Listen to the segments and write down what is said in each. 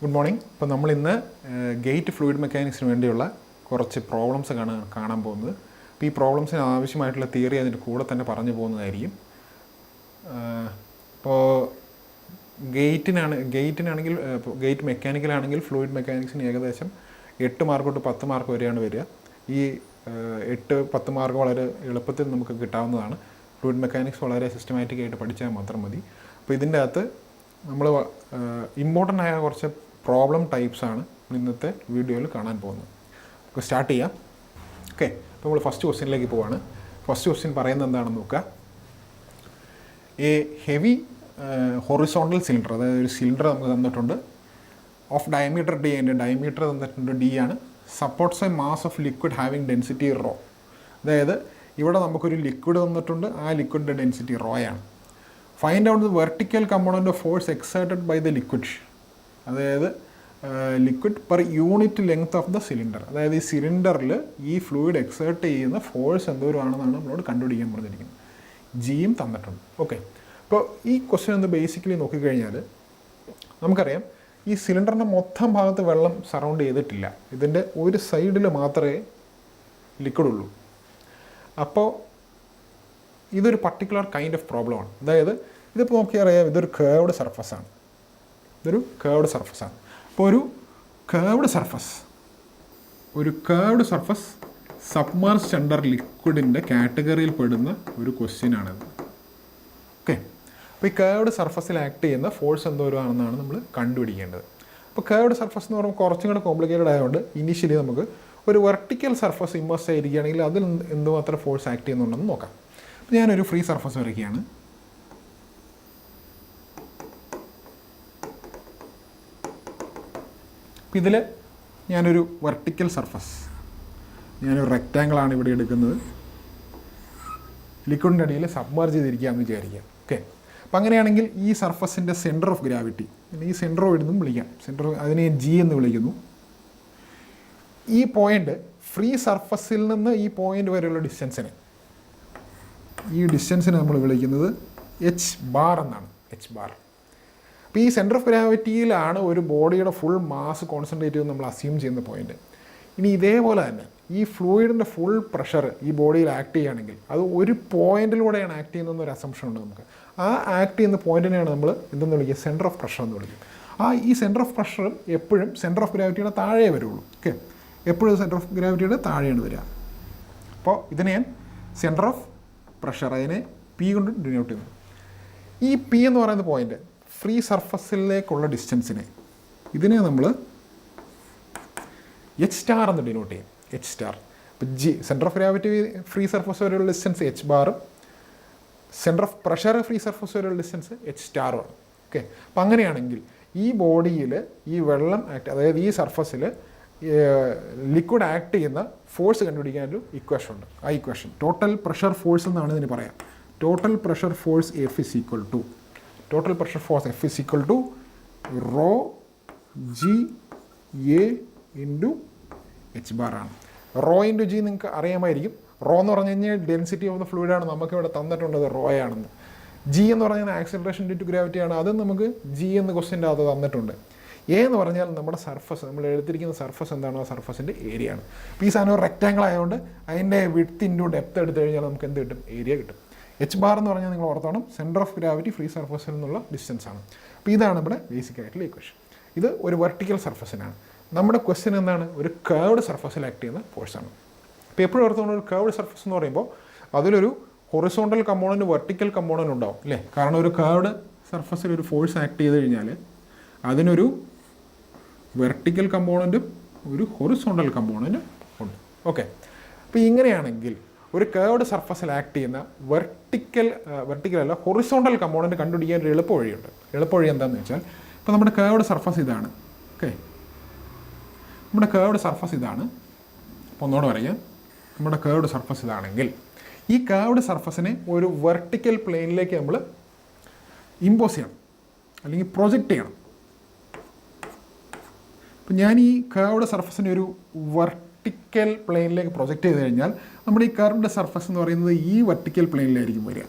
Good morning. ഇപ്പോൾ നമ്മളിന്ന് gate fluid മെക്കാനിക്സിന് വേണ്ടിയുള്ള കുറച്ച് പ്രോബ്ലംസ് കാണാൻ പോകുന്നത്. അപ്പോൾ ഈ പ്രോബ്ലംസിന് ആവശ്യമായിട്ടുള്ള തിയറി അതിൻ്റെ കൂടെ തന്നെ പറഞ്ഞു പോകുന്നതായിരിക്കും. ഇപ്പോൾ ഗേറ്റിനാണെങ്കിൽ ഗേറ്റ് മെക്കാനിക്കലാണെങ്കിൽ ഫ്ലൂയിഡ് മെക്കാനിക്സിന് ഏകദേശം 8 മാർക്ക് തൊട്ട് 10 മാർക്ക് വരെയാണ് വരിക. ഈ 8-10 മാർക്ക് വളരെ എളുപ്പത്തിൽ നമുക്ക് കിട്ടാവുന്നതാണ്. ഫ്ലൂയിഡ് മെക്കാനിക്സ് വളരെ സിസ്റ്റമാറ്റിക് ആയിട്ട് പഠിച്ചാൽ മാത്രം മതി. അപ്പോൾ ഇതിൻ്റെ അകത്ത് നമ്മൾ ഇമ്പോർട്ടൻ്റ് ആയ കുറച്ച് പ്രോബ്ലം ടൈപ്സാണ് ഇന്നത്തെ വീഡിയോയിൽ കാണാൻ പോകുന്നത്. അപ്പോൾ സ്റ്റാർട്ട് ചെയ്യാം. ഓക്കെ, അപ്പോൾ നമ്മൾ ഫസ്റ്റ് ക്വസ്റ്റ്യനിലേക്ക് പോവാണ്. ഫസ്റ്റ് ക്വസ്റ്റ്യൻ പറയുന്നത് എന്താണെന്ന് നോക്കുക. എ ഹെവി ഹൊറിസോണ്ടൽ സിലിണ്ടർ, അതായത് ഒരു സിലിണ്ടർ നമുക്ക് തന്നിട്ടുണ്ട്. ഓഫ് ഡയമീറ്റർ ഡി, അതിൻ്റെ ഡയമീറ്റർ തന്നിട്ടുണ്ട് ഡി ആണ്. Supports a mass of liquid having density rho. അതായത് ഇവിടെ നമുക്കൊരു ലിക്വിഡ് തന്നിട്ടുണ്ട്, ആ ലിക്വിഡിൻ്റെ ഡെൻസിറ്റി റോ ആണ്. Find out the vertical component of force exerted by the liquid. അതായത് liquid per unit length of the cylinder. അതായത് ഈ സിലിണ്ടറിൽ ഈ ഫ്ലൂയിഡ് എക്സേർട്ട് ചെയ്യുന്ന ഫോഴ്സ് എന്തോരമാണെന്നാണ് നമ്മളോട് കണ്ടുപിടിക്കാൻ പറഞ്ഞിരിക്കുന്നത്. ജിയും തന്നിട്ടുണ്ട്. ഓക്കെ, അപ്പോൾ ഈ ക്വസ്റ്റ്യൻ ഒന്ന് ബേസിക്കലി നോക്കിക്കഴിഞ്ഞാൽ നമുക്കറിയാം ഈ സിലിണ്ടറിൻ്റെ മൊത്തം ഭാഗത്ത് വെള്ളം സറൗണ്ട് ചെയ്തിട്ടില്ല. ഇതിൻ്റെ ഒരു സൈഡിൽ മാത്രമേ ലിക്വിഡ് ഉള്ളൂ. അപ്പോൾ ഇതൊരു പർട്ടിക്കുലർ കൈൻഡ് ഓഫ് പ്രോബ്ലമാണ്. അതായത് ഇതിപ്പോൾ നോക്കിയാൽ അറിയാം, ഇതൊരു കേർവ്ഡ് സർഫസാണ്. അപ്പോൾ ഒരു കേർവ്ഡ് സർഫസ് സബ്മേർജ്ഡ് അണ്ടർ ലിക്വിഡിൻ്റെ കാറ്റഗറിയിൽ പെടുന്ന ഒരു ക്വസ്റ്റ്യൻ ആണിത്. ഓക്കെ, അപ്പോൾ ഈ കേർവ്ഡ് സർഫസിൽ ആക്ട് ചെയ്യുന്ന ഫോഴ്സ് എന്തോരമാണെന്നാണ് നമ്മൾ കണ്ടുപിടിക്കേണ്ടത്. അപ്പോൾ കേർവ്ഡ് സർഫസ് എന്ന് പറയുമ്പോൾ കുറച്ചും കൂടെ കോംപ്ലിക്കേറ്റഡ് ആയതുകൊണ്ട് ഇനീഷ്യലി നമുക്ക് ഒരു വെർട്ടിക്കൽ സർഫസ് ഇമ്മേഴ്സ് ആയിരിക്കുകയാണെങ്കിൽ അതിൽ എന്തുമാത്രം ഫോഴ്സ് ആക്ട് ചെയ്യുന്നുണ്ടെന്ന് നോക്കാം. അപ്പോൾ ഞാനൊരു ഫ്രീ സർഫസ് വരയ്ക്കുകയാണ്. അപ്പോൾ ഇതിൽ ഞാനൊരു വെർട്ടിക്കൽ സർഫസ്, ഞാനൊരു റെക്റ്റാങ്കിളാണ് ഇവിടെ എടുക്കുന്നത്. ലിക്വിഡിൻ്റെ അടിയിൽ സബ്മർജ് ചെയ്തിരിക്കുകയെന്ന് വിചാരിക്കുക. ഓക്കെ, അപ്പോൾ അങ്ങനെയാണെങ്കിൽ ഈ സർഫസിൻ്റെ സെൻറ്റർ ഓഫ് ഗ്രാവിറ്റി, ഈ സെൻറ്റർ ഓഫ് എന്നും വിളിക്കാം, അതിനെ ജി എന്ന് വിളിക്കുന്നു. ഈ പോയിൻ്റ് ഫ്രീ സർഫസിൽ നിന്ന് ഈ പോയിൻ്റ് വരെയുള്ള ഡിസ്റ്റൻസിനെ, ഈ ഡിസ്റ്റൻസിനെ നമ്മൾ വിളിക്കുന്നത് എച്ച് ബാർ എന്നാണ്. H bar. അപ്പോൾ ഈ സെൻറ്റർ ഓഫ് ഗ്രാവിറ്റിയിലാണ് ഒരു ബോഡിയുടെ ഫുൾ മാസ് കോൺസെൻട്രേറ്റ് ചെയ്ത് നമ്മൾ അസ്യൂം ചെയ്യുന്ന പോയിൻ്റ്. ഇനി ഇതേപോലെ തന്നെ ഈ ഫ്ലൂയിഡിൻ്റെ ഫുൾ പ്രഷർ ഈ ബോഡിയിൽ ആക്ട് ചെയ്യുകയാണെങ്കിൽ അത് ഒരു പോയിൻറ്റിലൂടെയാണ് ആക്ട് ചെയ്യുന്നതെന്നൊരു അസംഷൻ ഉണ്ട് നമുക്ക്. ആ ആക്ട് ചെയ്യുന്ന പോയിൻറ്റിനെയാണ് നമ്മൾ എന്തെന്ന് വിളിക്കുക, സെൻറ്റർ ഓഫ് പ്രഷർ എന്ന് വിളിക്കും. ഈ സെൻറ്റർ ഓഫ് പ്രഷർ എപ്പോഴും സെൻറ്റർ ഓഫ് ഗ്രാവിറ്റിയുടെ താഴെ വരുള്ളൂ. ഓക്കെ, എപ്പോഴും സെൻറ്റർ ഓഫ് ഗ്രാവിറ്റിയുടെ താഴെയാണ് വരിക. അപ്പോൾ ഇതിനെ ഞാൻ സെൻറ്റർ ഓഫ് പ്രഷർ, അതിനെ പി കൊണ്ട് ഡിനോട്ട് ചെയ്യുന്നു. ഈ പി എന്ന് പറയുന്ന പോയിൻ്റ് ഫ്രീ സർഫസിലേക്കുള്ള ഡിസ്റ്റൻസിനെ, ഇതിനെ നമ്മൾ എച്ച് സ്റ്റാർ എന്ന് ഡിനോട്ട് ചെയ്യും. H star. ഇപ്പോൾ G centre of gravity free surface വരെയുള്ള ഡിസ്റ്റൻസ് എച്ച് ബാറും centre of pressure free surface വരെയുള്ള ഡിസ്റ്റൻസ് എച്ച് സ്റ്റാറുമാണ്. ഓക്കെ, അപ്പോൾ അങ്ങനെയാണെങ്കിൽ ഈ ബോഡിയിൽ ഈ വെള്ളം അതായത് ഈ സർഫസിൽ ലിക്വിഡ് ആക്ട് ചെയ്യുന്ന ഫോഴ്സ് കണ്ടുപിടിക്കാനൊരു ഇക്വേഷൻ ഉണ്ട്. ആ ഇക്വേഷൻ ടോട്ടൽ പ്രഷർ ഫോഴ്സ് എന്നാണ് ഇതിന് പറയാം. Total pressure force F is equal to rho G A into H bar ആണ്. റോ ഇൻറ്റു ജി നിങ്ങൾക്ക് അറിയാമായിരിക്കും. റോ എന്ന് പറഞ്ഞു കഴിഞ്ഞാൽ ഡെൻസിറ്റി ഓഫ് ദ ഫ്ലൂയിഡാണ്, നമുക്ക് ഇവിടെ തന്നിട്ടുള്ളത് റോ ആണെന്ന്. ജി എന്ന് പറഞ്ഞാൽ ആക്സിലറേഷൻ ഡ്യൂ ടു ഗ്രാവിറ്റിയാണ്, അതും നമുക്ക് ജി എന്ന് ക്വസ്റ്റ്യൻ്റെ അത് തന്നിട്ടുണ്ട്. എ എന്ന് പറഞ്ഞാൽ നമ്മുടെ സർഫസ്, നമ്മൾ എടുത്തിരിക്കുന്ന സർഫസ് എന്താണോ ആ സർഫസിൻ്റെ ഏരിയ ആണ്. അപ്പോൾ ഈ സാധനം ഒരു റെക്റ്റാങ്കിൾ ആയതുകൊണ്ട് അതിൻ്റെ വിഡ്ത്ത് ഇൻറ്റു ഡെപ്ത് എടുത്തു കഴിഞ്ഞാൽ നമുക്ക് എന്ത് കിട്ടും, ഏരിയ കിട്ടും. എച്ച് ബാർ എന്ന് പറഞ്ഞാൽ നിങ്ങൾ ഓർത്തോണം സെൻറ്റർ ഓഫ് ഗ്രാവിറ്റി ഫ്രീ സർഫസിൽ നിന്നുള്ള ഡിസ്റ്റൻസ് ആണ്. അപ്പോൾ ഇതാണ് ഇവിടെ ബേസിക് ആയിട്ടുള്ള ഇക്വേഷൻ. ഇത് ഒരു വെർട്ടിക്കൽ സർഫസിനാണ്. നമ്മുടെ ക്വസ്റ്റ്യൻ എന്താണ്, ഒരു കേർവ്ഡ് സർഫസിൽ ആക്ട് ചെയ്യുന്ന ഫോഴ്സാണ്. അപ്പോൾ എപ്പോഴും ഓർത്തോണം ഒരു കേർവ്ഡ് സർഫസ് എന്ന് പറയുമ്പോൾ അതിലൊരു ഹൊറിസോണ്ടൽ കമ്പോണൻറ്റ് വെർട്ടിക്കൽ കമ്പോണൻറ്റ് ഉണ്ടാവും അല്ലേ. കാരണം ഒരു കേർവ്ഡ് സർഫസിൽ ഒരു ഫോഴ്സ് ആക്ട് ചെയ്ത് കഴിഞ്ഞാൽ അതിനൊരു വെർട്ടിക്കൽ കമ്പോണൻറ്റും ഒരു ഹൊറിസോണ്ടൽ കമ്പോണൻറ്റും ഉണ്ട്. ഓക്കെ, അപ്പോൾ ഇങ്ങനെയാണെങ്കിൽ ഒരു കേർവ്ഡ് സർഫസിൽ ആക്ട് ചെയ്യുന്ന വെർട്ടിക്കൽ ഹൊറിസോണ്ടൽ കമ്പോണൻറ്റ് കണ്ടുപിടിക്കാൻ ഒരു എളുപ്പവഴിയുണ്ട്. എളുപ്പവഴി എന്താണെന്ന് വെച്ചാൽ, ഇപ്പോൾ നമ്മുടെ കേർവ്ഡ് സർഫസ് ഇതാണ്. ഓക്കെ, നമ്മുടെ കേർവ്ഡ് സർഫസ് ഇതാണ്. അപ്പോൾ ഒന്നുകൂടെ പറയാം, നമ്മുടെ കേർവ്ഡ് സർഫസ് ഇതാണെങ്കിൽ ഈ കേർവ്ഡ് സർഫസിനെ ഒരു വെർട്ടിക്കൽ പ്ലെയിനിലേക്ക് നമ്മൾ ഇമ്പോസ് ചെയ്യണം, അല്ലെങ്കിൽ പ്രൊജക്റ്റ് ചെയ്യണം. അപ്പം ഞാൻ ഈ കേർവ്ഡ് സർഫസിനെ ഒരു വെർട്ടിക്കൽ പ്ലെയിനിലേക്ക് പ്രൊജക്റ്റ് ചെയ്ത് കഴിഞ്ഞാൽ നമ്മുടെ ഈ കർവ്ഡ് സർഫസ് എന്ന് പറയുന്നത് ഈ വെർട്ടിക്കൽ പ്ലെയിനിലായിരിക്കും വരിക.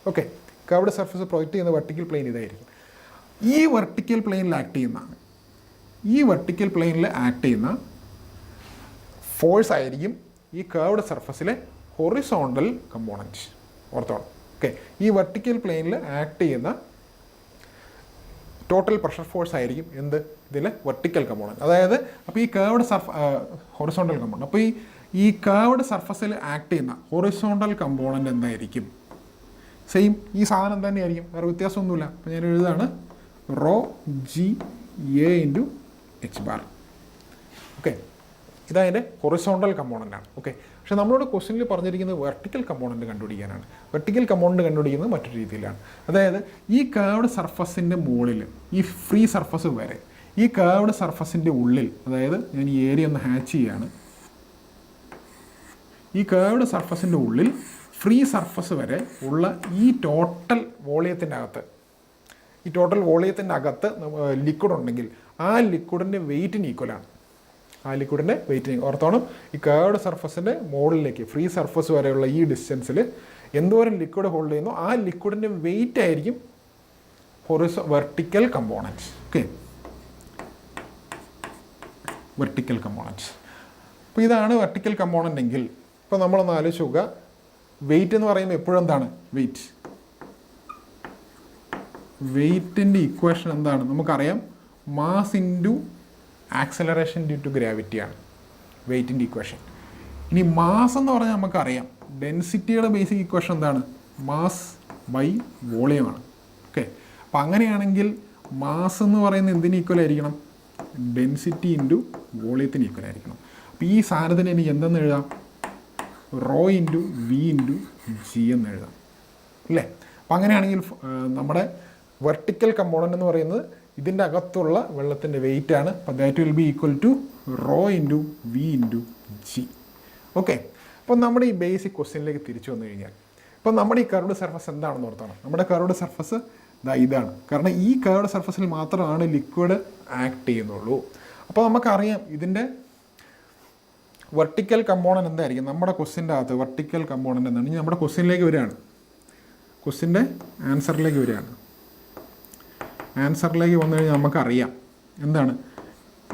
ഓക്കെ, കർവ്ഡ് സർഫസ് പ്രൊജക്റ്റ് ചെയ്യുന്ന വെർട്ടിക്കൽ പ്ലെയിൻ ഇതായിരിക്കും. ഈ വെർട്ടിക്കൽ പ്ലെയിനിൽ ആക്ട് ചെയ്യുന്നതാണ് ഈ വെർട്ടിക്കൽ പ്ലെയിനിൽ ആക്ട് ചെയ്യുന്ന ഫോഴ്സ് ആയിരിക്കും ഈ കർവ്ഡ് സർഫസിലെ ഹൊറിസോണ്ടൽ കമ്പോണൻറ്റ്. ഓർത്തോണം. ഓക്കെ, ഈ വെർട്ടിക്കൽ പ്ലെയിനിൽ ആക്ട് ചെയ്യുന്ന ടോട്ടൽ പ്രഷർ ഫോഴ്സ് ആയിരിക്കും എന്ത് ഇതിലെ വെർട്ടിക്കൽ കമ്പോണൻറ്റ്. അതായത് അപ്പോൾ ഈ കർവ്ഡ് ഹൊറിസോണ്ടൽ കമ്പോണൻറ്റ്, അപ്പോൾ ഈ കർവ്ഡ് സർഫസിൽ ആക്ട് ചെയ്യുന്ന ഹൊറിസോണ്ടൽ കമ്പോണൻറ്റ് എന്തായിരിക്കും? സെയിം ഈ സാധനം തന്നെയായിരിക്കും, വേറെ വ്യത്യാസമൊന്നുമില്ല. അപ്പോൾ ഞാൻ എഴുതാണ് rho G A into H bar. Okay, ഇതതിൻ്റെ ഹൊറിസോണ്ടൽ കമ്പോണൻ്റ് ആണ്. ഓക്കെ, പക്ഷേ നമ്മളോട് ക്വസ്റ്റ്യനിൽ പറഞ്ഞിരിക്കുന്നത് വെർട്ടിക്കൽ കമ്പോണൻറ്റ് കണ്ടുപിടിക്കാനാണ്. വെർട്ടിക്കൽ കമ്പോണൻറ്റ് കണ്ടുപിടിക്കുന്നത് മറ്റൊരു രീതിയിലാണ്. അതായത് ഈ കർവ്ഡ് സർഫസിൻ്റെ മുകളിൽ ഈ ഫ്രീ സർഫസ് വരെ, ഈ കർവ്ഡ് സർഫസിൻ്റെ ഉള്ളിൽ, അതായത് ഞാൻ ഈ ഏരിയ ഒന്ന് ഹാച്ച് ചെയ്യുകയാണ്, ഈ കർവ്ഡ് സർഫസിൻ്റെ ഉള്ളിൽ ഫ്രീ സർഫസ് വരെ ഉള്ള ഈ ടോട്ടൽ വോളിയത്തിൻ്റെ അകത്ത്, ഈ ടോട്ടൽ വോളിയത്തിൻ്റെ അകത്ത് ലിക്വിഡ് ഉണ്ടെങ്കിൽ ആ ലിക്വിഡിൻ്റെ വെയിറ്റിന് ഈക്വലാണ്. ആ ലിക്വിഡിൻ്റെ വെയിറ്റിന് ഓർത്തോണം, ഈ കർവ്ഡ് സർഫസിൻ്റെ മുകളിലേക്ക് ഫ്രീ സർഫസ് വരെയുള്ള ഈ ഡിസ്റ്റൻസിൽ എന്തോരം ലിക്വിഡ് ഹോൾഡ് ചെയ്യുന്നു ആ ലിക്വിഡിൻ്റെ വെയിറ്റ് ആയിരിക്കും vertical component. Okay, vertical component. അപ്പോൾ ഇതാണ് വെർട്ടിക്കൽ കമ്പോണൻ്റ് എങ്കിൽ ഇപ്പോൾ നമ്മളൊന്ന് ആലോചിച്ച് നോക്കുക, വെയിറ്റ് എന്ന് പറയുമ്പോൾ എപ്പോഴും എന്താണ് വെയിറ്റിൻ്റെ ഇക്വേഷൻ എന്താണ്? നമുക്കറിയാം, mass into acceleration due to ഗ്രാവിറ്റിയാണ് വെയിറ്റിൻ്റെ ഇക്വേഷൻ. ഇനി മാസ് എന്ന് പറഞ്ഞാൽ നമുക്കറിയാം, ഡെൻസിറ്റിയുടെ ബേസിക് ഇക്വേഷൻ എന്താണ്? മാസ് ബൈ വോളിയമാണ്. ഓക്കെ, അപ്പോൾ അങ്ങനെയാണെങ്കിൽ മാസ് എന്ന് പറയുന്നത് എന്തിന് ഈക്വൽ ആയിരിക്കണം? ഡെൻസിറ്റി ഇൻറ്റു വോളിയത്തിന് ഈക്വൽ ആയിരിക്കണം. അപ്പോൾ ഈ സാധനത്തിന് എനിക്ക് എന്തെന്ന് എഴുതാം? Rho into v into g എന്ന് എഴുതാം അല്ലേ? അപ്പം അങ്ങനെയാണെങ്കിൽ നമ്മുടെ വെർട്ടിക്കൽ കമ്പോണൻ്റ് എന്ന് പറയുന്നത് ഇതിൻ്റെ അകത്തുള്ള വെള്ളത്തിൻ്റെ വെയിറ്റ് ആണ്. അപ്പോൾ that will be equal to rho into v into g. Okay, അപ്പോൾ നമ്മുടെ ഈ ബേസിക് ക്വസ്റ്റ്യനിലേക്ക് തിരിച്ചു വന്നു കഴിഞ്ഞാൽ, ഇപ്പോൾ നമ്മുടെ ഈ കർവ്ഡ് സർഫസ് എന്താണെന്ന് ഓർത്താണ്. നമ്മുടെ കർവ്ഡ് സർഫസ് ഇതാണ്. കാരണം ഈ കർവ്ഡ് സർഫസിൽ മാത്രമാണ് ലിക്വിഡ് ആക്ട് ചെയ്യുന്നുള്ളൂ. അപ്പോൾ നമുക്കറിയാം ഇതിൻ്റെ വെർട്ടിക്കൽ കമ്പോണൻ്റ് എന്തായിരിക്കും? നമ്മുടെ ക്വസ്റ്റ്യൻ്റെ അകത്ത് വെർട്ടിക്കൽ കമ്പോണൻ്റ് എന്താണ്? ഇനി നമ്മുടെ ക്വസ്റ്റ്യനിലേക്ക് വരികയാണ്, ക്വസ്റ്റ്യൻ്റെ ആൻസറിലേക്ക് വരികയാണ്. ആൻസറിലേക്ക് വന്നു കഴിഞ്ഞാൽ നമുക്കറിയാം എന്താണ്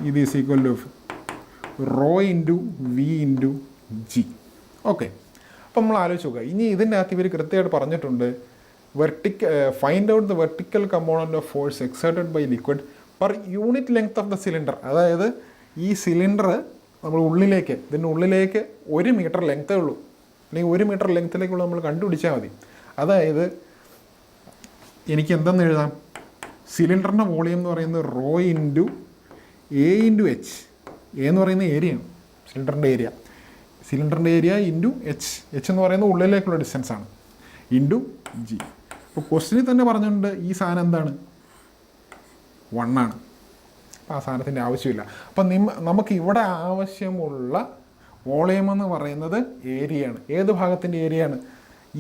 ഇത് is equal to rho into v into g. Okay, അപ്പം നമ്മൾ ആലോചിച്ച് നോക്കുക. ഇനി ഇതിൻ്റെ അകത്ത് ഇവർ കൃത്യമായിട്ട് പറഞ്ഞിട്ടുണ്ട്, find out the vertical component of force exerted by liquid per unit length of the cylinder. അതായത് ഈ സിലിണ്ടർ നമ്മൾ ഇതിൻ്റെ ഉള്ളിലേക്ക് 1 മീറ്റർ ലെങ്ത്തേ ഉള്ളൂ, അല്ലെങ്കിൽ 1 മീറ്റർ ലെങ്ത്തിലേക്കുള്ള നമ്മൾ കണ്ടുപിടിച്ചാൽ മതി. അതായത് എനിക്ക് എന്തെന്ന് എഴുതാം? സിലിണ്ടറിൻ്റെ വോളിയം എന്ന് പറയുന്നത് rho into A into H. A എന്ന് പറയുന്ന ഏരിയയാണ്, സിലിണ്ടറിൻ്റെ ഏരിയ ഇൻറ്റു എച്ച് എന്ന് പറയുന്നത് ഉള്ളിലേക്കുള്ള ഡിസ്റ്റൻസാണ്, ഇൻറ്റു ജി. അപ്പോൾ ക്വസ്റ്റ്യനിൽ തന്നെ പറഞ്ഞിട്ടുണ്ട് ഈ സാധനം എന്താണ്? 1 ആണ്. അപ്പോൾ ആ സാധനത്തിൻ്റെ ആവശ്യമില്ല. അപ്പം നമുക്ക് ഇവിടെ ആവശ്യമുള്ള വോളിയം എന്ന് പറയുന്നത് ഏരിയയാണ്. ഏത് ഭാഗത്തിൻ്റെ ഏരിയയാണ്?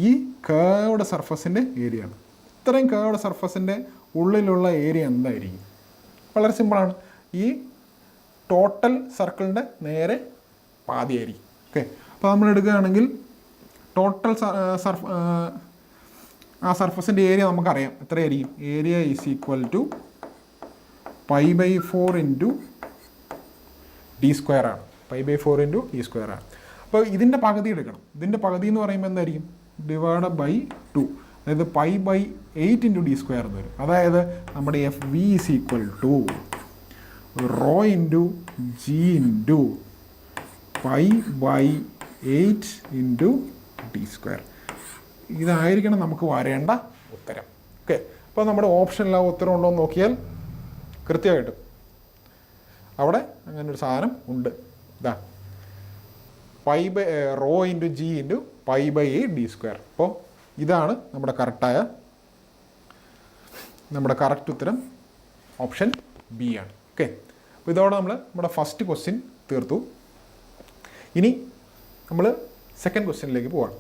ഈ കർവ്ഡ് സർഫസിൻ്റെ ഏരിയയാണ്. ഇത്രയും കർവ്ഡ് സർഫസിൻ്റെ ഉള്ളിലുള്ള ഏരിയ എന്തായിരിക്കും? വളരെ സിമ്പിളാണ്, ഈ ടോട്ടൽ സർക്കിളിൻ്റെ നേരെ പാതിയായിരിക്കും. ഓക്കെ, അപ്പോൾ നമ്മൾ എടുക്കുകയാണെങ്കിൽ ടോട്ടൽ ആ സർഫസിൻ്റെ ഏരിയ നമുക്കറിയാം എത്രയായിരിക്കും? Area is equal to π/4 into D square ആണ്. π/4 ഇൻറ്റു ഡി സ്ക്വയർ ആണ്. അപ്പോൾ ഇതിൻ്റെ പകുതി എടുക്കണം. ഇതിൻ്റെ പകുതി എന്ന് പറയുമ്പോൾ എന്തായിരിക്കും? /2, അതായത് π/8 ഇൻറ്റു ഡി സ്ക്വയർ എന്ന് വരും. അതായത് നമ്മുടെ F V is equal to rho into G into π/8 into D square. ഇതായിരിക്കണം നമുക്ക് വരേണ്ട ഉത്തരം. ഓക്കെ, അപ്പോൾ നമ്മുടെ ഓപ്ഷനിൽ ആ ഉത്തരം ഉണ്ടോ എന്ന് നോക്കിയാൽ കൃത്യമായിട്ടും അവിടെ അങ്ങനെ ഒരു സാധനം ഉണ്ട്. ഇതാ rho into G into π/8 d square. അപ്പോൾ ഇതാണ് നമ്മുടെ കറക്റ്റ് ഉത്തരം, ഓപ്ഷൻ ബി ആണ്. ഓക്കെ, അപ്പോൾ ഇതോടെ നമ്മുടെ ഫസ്റ്റ് ക്വസ്റ്റ്യൻ തീർത്തു. ഇനി നമ്മൾ സെക്കൻഡ് ക്വസ്റ്റ്യനിലേക്ക് പോവാം.